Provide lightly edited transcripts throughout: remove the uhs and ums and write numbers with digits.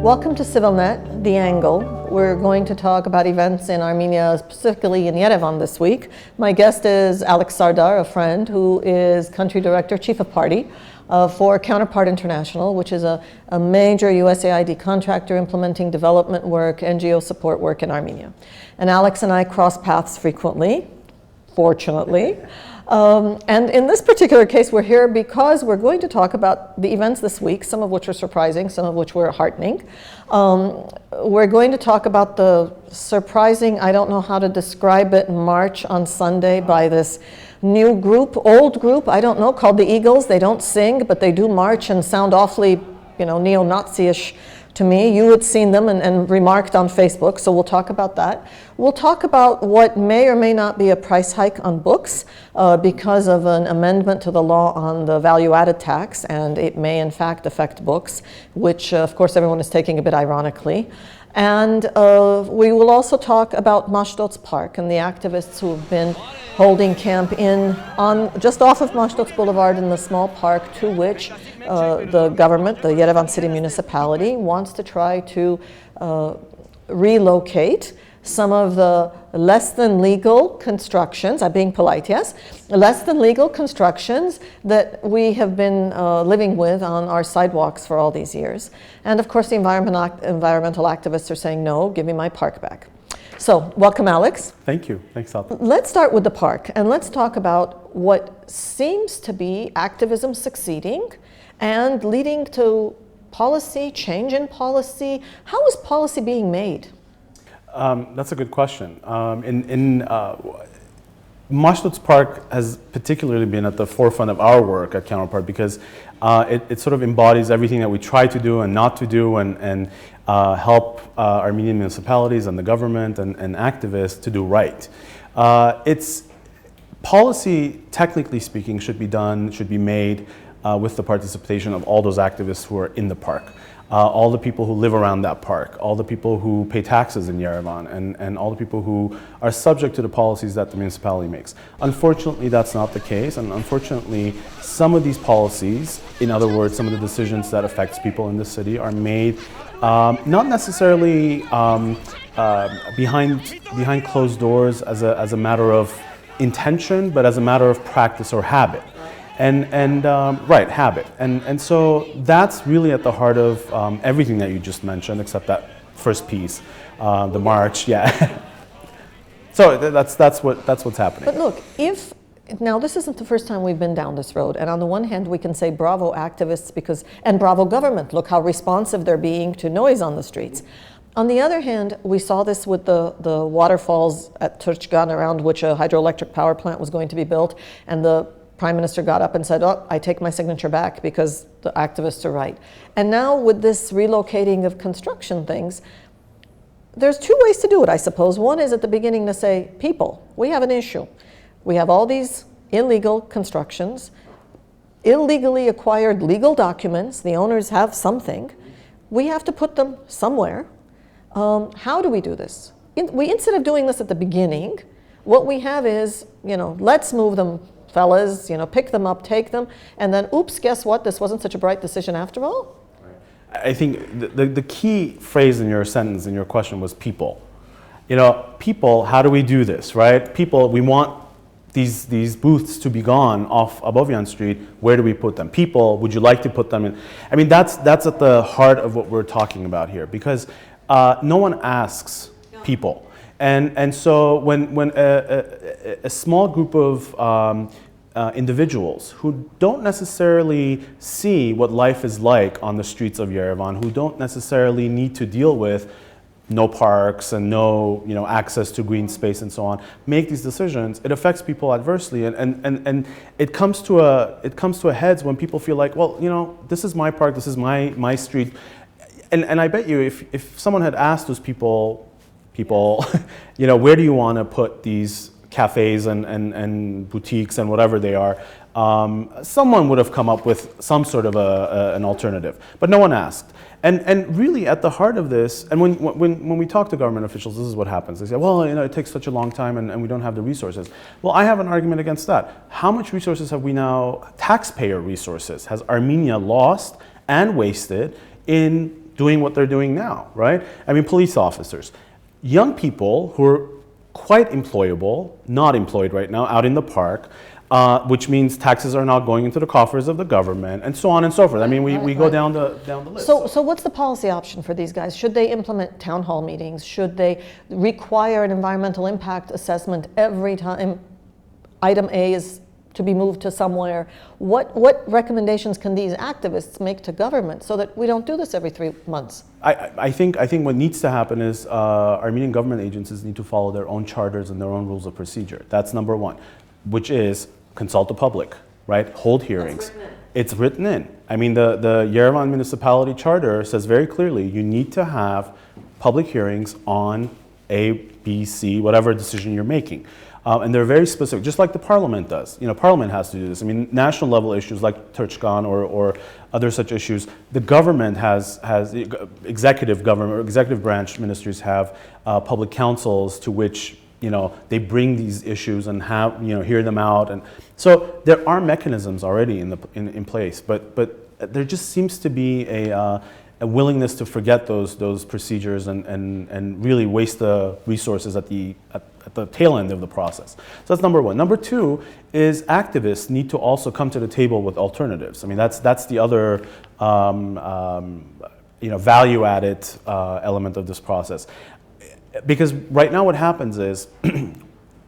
Welcome to CIVILNET, The Angle. We're going to talk about events in Armenia, specifically in Yerevan this week. My guest is Alex Sardar, a friend who is country director, chief of party for Counterpart International, which is a major USAID contractor implementing development work, NGO support work in Armenia. And Alex and I cross paths frequently, fortunately. And in this particular case, we're here because we're going to talk about the events this week, some of which are surprising, some of which were heartening. We're going to talk about the surprising, I don't know how to describe it, march on Sunday by this new group, old group, I don't know, called the Eagles. They don't sing, but they do march and sound awfully, neo-Nazi-ish to me. You had seen them and remarked on Facebook, so we'll talk about that. We'll talk about what may or may not be a price hike on books because of an amendment to the law on the value-added tax, and it may in fact affect books, which of course everyone is taking a bit ironically. And we will also talk about Mashtots Park and the activists who have been holding camp just off of Mashtots Boulevard in the small park to which the government, the Yerevan city municipality, wants to try to relocate some of the less than legal constructions, I'm being polite, yes, less than legal constructions that we have been living with on our sidewalks for all these years. And of course the environmental activists are saying, no, give me my park back. So, welcome Alex. Thank you, thanks Salpi. Let's start with the park and let's talk about what seems to be activism succeeding and leading to policy, change in policy. How is policy being made? That's a good question. Mashtots Park has particularly been at the forefront of our work at Counterpart because it sort of embodies everything that we try to do and not to do and help Armenian municipalities and the government and activists to do right. Its policy, technically speaking, should be made with the participation of all those activists who are in the park. All the people who live around that park, all the people who pay taxes in Yerevan, and all the people who are subject to the policies that the municipality makes. Unfortunately, that's not the case, and unfortunately, some of these policies, in other words, some of the decisions that affects people in the city are made not necessarily behind closed doors as a matter of intention, but as a matter of practice or habit. Habit. And so that's really at the heart of everything that you just mentioned, except that first piece, the march, yeah. So that's what's happening. But look, now this isn't the first time we've been down this road, and on the one hand we can say bravo activists and bravo government, look how responsive they're being to noise on the streets. On the other hand, we saw this with the waterfalls at Turchgan, around which a hydroelectric power plant was going to be built, and the Prime Minister got up and said, oh, I take my signature back because the activists are right. And now with this relocating of construction things, there's two ways to do it, I suppose. One is at the beginning to say, people, we have an issue. We have all these illegal constructions, illegally acquired legal documents. The owners have something. We have to put them somewhere. How do we do this? Instead of doing this at the beginning, what we have is, let's move them, fellas, pick them up, take them, and then, oops, guess what? This wasn't such a bright decision after all. I think the key phrase in your sentence, in your question, was people. People, how do we do this, right? People, we want these booths to be gone off Abovian Street. Where do we put them? People, would you like to put them in? I mean, that's at the heart of what we're talking about here, because no one asks people. And so when a small group of individuals who don't necessarily see what life is like on the streets of Yerevan, who don't necessarily need to deal with no parks and no access to green space and so on, make these decisions, it affects people adversely, and it comes to a heads when people feel like, well, this is my park, this is my street, and I bet you if someone had asked those people, where do you want to put these cafes and boutiques and whatever they are, someone would have come up with some sort of an alternative, but no one asked. And really at the heart of this, and when we talk to government officials, this is what happens. They say, well, it takes such a long time and we don't have the resources. Well, I have an argument against that. How much resources have we now, taxpayer resources, has Armenia lost and wasted in doing what they're doing now, right? I mean, police officers, young people who are quite employable, not employed right now, out in the park, which means taxes are not going into the coffers of the government, and so on and so forth. I mean, we go down the list. So what's the policy option for these guys? Should they implement town hall meetings? Should they require an environmental impact assessment every time item A is to be moved to somewhere? What recommendations can these activists make to government so that we don't do this every 3 months? I think what needs to happen is Armenian government agencies need to follow their own charters and their own rules of procedure. That's number one, which is consult the public, right? Hold hearings. It's written in. I mean, the Yerevan municipality charter says very clearly you need to have public hearings on A, B, C, whatever decision you're making. And they're very specific, just like the parliament does. You know, parliament has to do this. I mean, national level issues like Turchkan or other such issues, the government has executive government or executive branch ministries have public councils to which, you know, they bring these issues and have, you know, hear them out. And so there are mechanisms already in place, but there just seems to be a willingness to forget those procedures and really waste the resources at the tail end of the process. So that's number one. Number two is activists need to also come to the table with alternatives. I mean, that's the other value-added element of this process. Because right now what happens is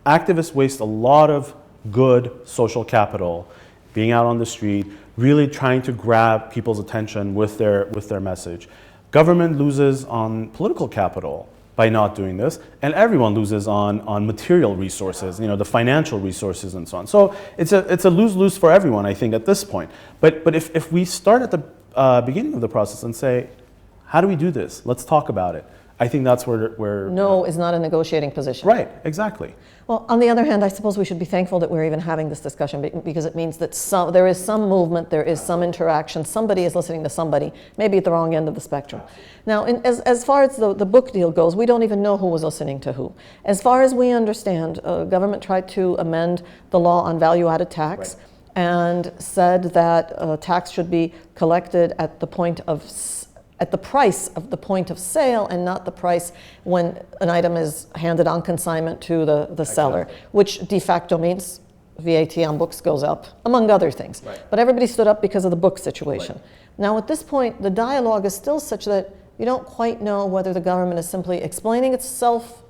activists waste a lot of good social capital being out on the street, really trying to grab people's attention with their message. Government loses on political capital by not doing this, and everyone loses on material resources, you know, the financial resources and so on. So it's a lose-lose for everyone, I think, at this point. But if we start at the beginning of the process and say, how do we do this? Let's talk about it. I think that's where no is not a negotiating position. Right, exactly. Well, on the other hand, I suppose we should be thankful that we're even having this discussion because it means that there is some movement, there is some interaction, somebody is listening to somebody, maybe at the wrong end of the spectrum. Now, as far as the book deal goes, we don't even know who was listening to who. As far as we understand, government tried to amend the law on value-added tax and said that tax should be collected at the price of the point of sale and not the price when an item is handed on consignment to the seller, which de facto means VAT on books goes up, among other things. Right. But everybody stood up because of the book situation. Right. Now at this point, the dialogue is still such that you don't quite know whether the government is simply explaining itself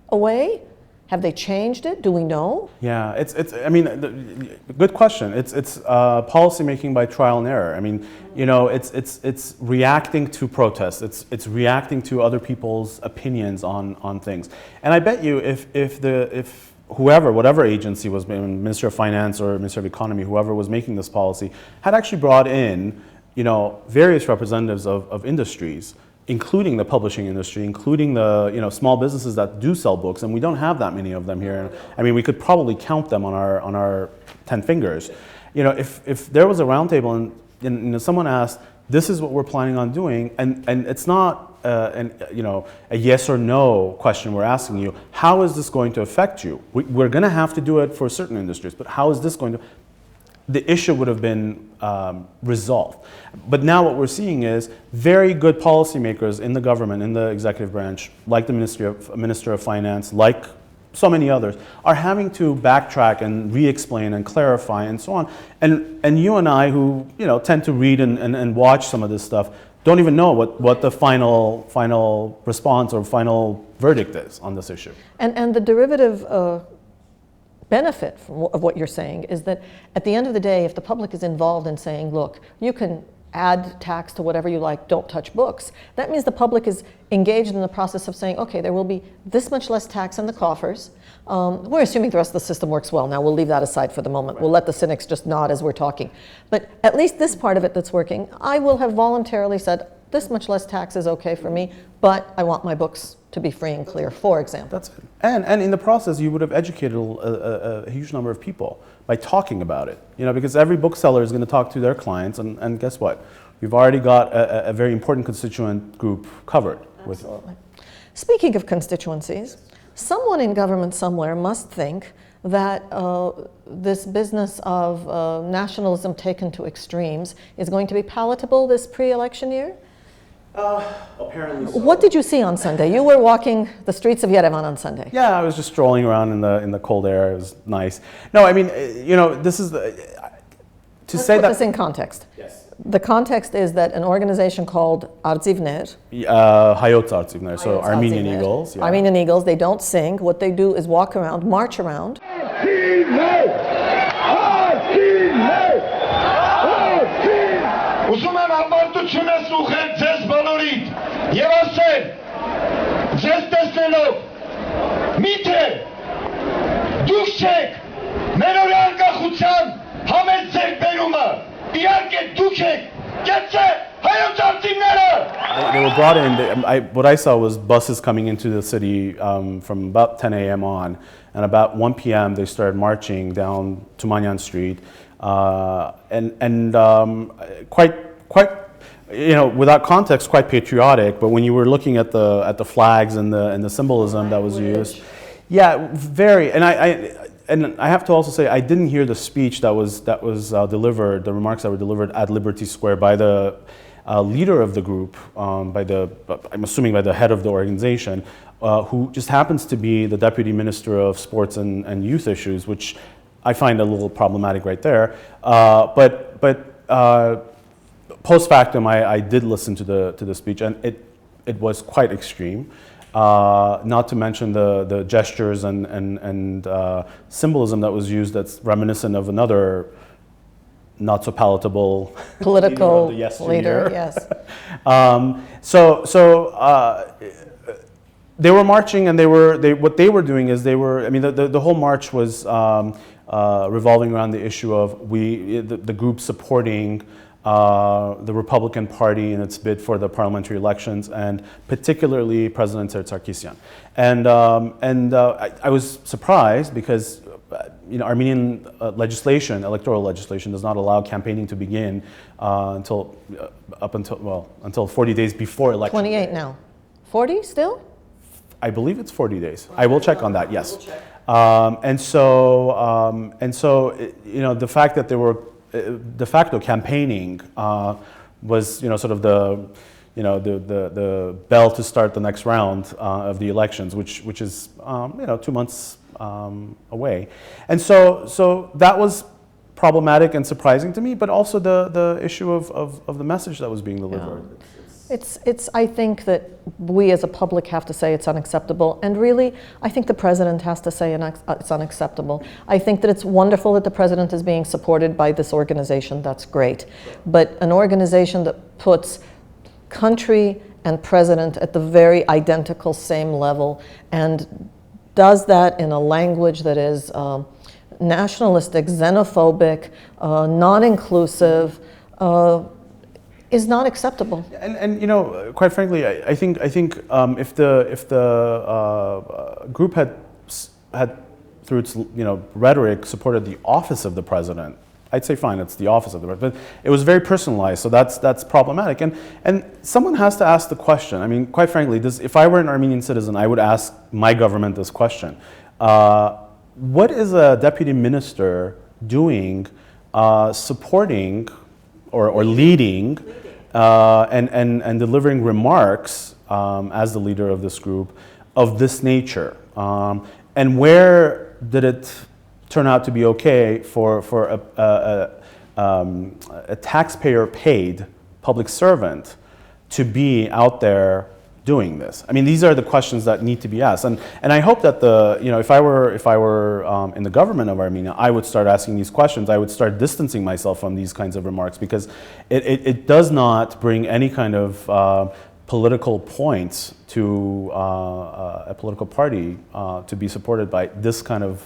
away. Have they changed it? Do we know? Yeah, I mean, good question. It's policy making by trial and error. I mean, you know, it's reacting to protests. It's reacting to other people's opinions on things. And I bet you if whoever, whatever agency was, Minister of Finance or Minister of Economy, whoever was making this policy, had actually brought in, you know, various representatives of industries, including the publishing industry, including the, you know, small businesses that do sell books, and we don't have that many of them here. I mean, we could probably count them on our 10 fingers. You know, if there was a roundtable and you know, someone asked, this is what we're planning on doing, and it's not a yes or no question we're asking you. How is this going to affect you? We're going to have to do it for certain industries, but how is this going to? The issue would have been resolved. But now what we're seeing is very good policymakers in the government, in the executive branch, like the Minister of Finance, like so many others, are having to backtrack and re-explain and clarify and so on. And you and I, who, you know, tend to read and watch some of this stuff, don't even know what the final response or final verdict is on this issue. And the derivative benefit of what you're saying is that at the end of the day, if the public is involved in saying, look, you can add tax to whatever you like, don't touch books, that means the public is engaged in the process of saying, okay, there will be this much less tax in the coffers. We're assuming the rest of the system works well. Now we'll leave that aside for the moment. Right. We'll let the cynics just nod as we're talking. But at least this part of it that's working, I will have voluntarily said, this much less tax is okay for me, but I want my books to be free and clear, for example. That's it. And in the process, you would have educated a huge number of people by talking about it. You know, because every bookseller is going to talk to their clients, and guess what? We've already got a very important constituent group covered. Absolutely. Speaking of constituencies, someone in government somewhere must think that this business of nationalism taken to extremes is going to be palatable this pre-election year. Apparently so. What did you see on Sunday? You were walking the streets of Yerevan on Sunday. Yeah, I was just strolling around in the cold air. It was nice. No, I mean, this is Let's put this in context. Yes. The context is that an organization called Ardzivner, Hayot Artsivner, so Hayot Armenian Ardzivner, Eagles. Yeah. Armenian Eagles, they don't sing. What they do is walk around, march around. Ուզում եմ համարտությունս ուղղել ձեզ բոլորիդ եւ ասել ձեզ տեսնելով միթե դուք չեք մեր օրի անկախության համեց ձեր բերումը իհարկե դուք եք կեցե հայոց արտիմները. They were brought in. What I saw was buses coming into the city from about 10 a.m. on, and about 1 p.m. they started marching down Tumanyan Street, and quite without context, quite patriotic. But when you were looking at the flags and the symbolism that was used, yeah, very. And I have to also say I didn't hear the speech that was delivered, the remarks that were delivered at Liberty Square by the leader of the group, I'm assuming by the head of the organization, who just happens to be the Deputy Minister of Sports and Youth Issues, which I find a little problematic right there. But post factum, I did listen to the speech, and it was quite extreme. Not to mention the gestures and symbolism that was used that's reminiscent of another not so palatable Political leader, yes. So they were marching, and what they were doing is the whole march was revolving around the issue of the group supporting the Republican Party in its bid for the parliamentary elections, and particularly President Sarkisian. And I was surprised because Armenian electoral legislation does not allow campaigning to begin until 40 days before election. 28 now. 40 still? I believe it's 40 days. I will check on that. Yes. And so the fact that there were de facto campaigning was sort of the bell to start the next round of the elections, which is 2 months away, and so that was problematic and surprising to me, but also the issue of the message that was being delivered. Yeah. I think that we as a public have to say it's unacceptable, and really, I think the president has to say it's unacceptable. I think that it's wonderful that the president is being supported by this organization, that's great. But an organization that puts country and president at the very identical same level and does that in a language that is nationalistic, xenophobic, non-inclusive, is not acceptable. And quite frankly, I think if the group had through its rhetoric supported the office of the president, I'd say fine, it's the office of the president. But it was very personalized, so that's problematic. And someone has to ask the question. I mean, quite frankly, if I were an Armenian citizen, I would ask my government this question: what is a deputy minister doing, supporting or leading and delivering remarks as the leader of this group of this nature? And where did it turn out to be okay for a taxpayer-paid public servant to be out there doing this? I mean, these are the questions that need to be asked, and I hope that if I were in the government of Armenia, I would start asking these questions. I would start distancing myself from these kinds of remarks, because it does not bring any kind of political points to a political party to be supported by this kind of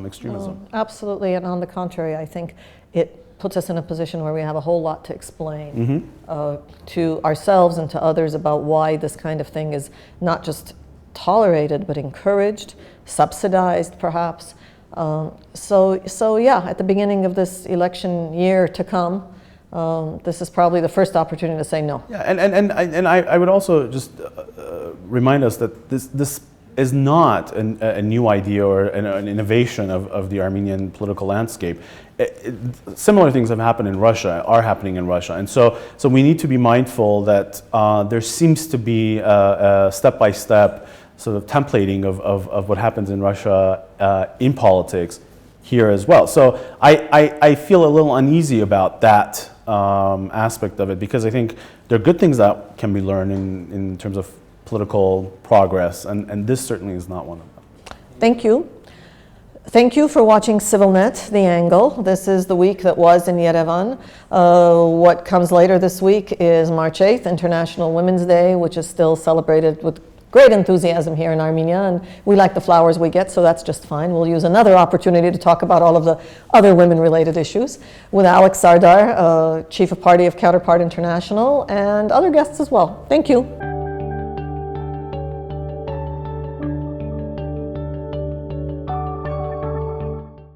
extremism. Absolutely, and on the contrary, I think it puts us in a position where we have a whole lot to explain to ourselves and to others about why this kind of thing is not just tolerated, but encouraged, subsidized perhaps. So yeah, at the beginning of this election year to come, this is probably the first opportunity to say no. Yeah, and I would also just remind us that this is not a new idea or an innovation of the Armenian political landscape. similar things have happened in Russia, are happening in Russia. And so we need to be mindful that there seems to be a step-by-step sort of templating of what happens in Russia in politics here as well. So I feel a little uneasy about that aspect of it, because I think there are good things that can be learned in terms of political progress, and this certainly is not one of them. Thank you. Thank you for watching CIVILNET, The Angle. This is the week that was in Yerevan. What comes later this week is March 8th, International Women's Day, which is still celebrated with great enthusiasm here in Armenia, and we like the flowers we get, so that's just fine. We'll use another opportunity to talk about all of the other women-related issues with Alex Sardar, Chief of Party of Counterpart International, and other guests as well. Thank you.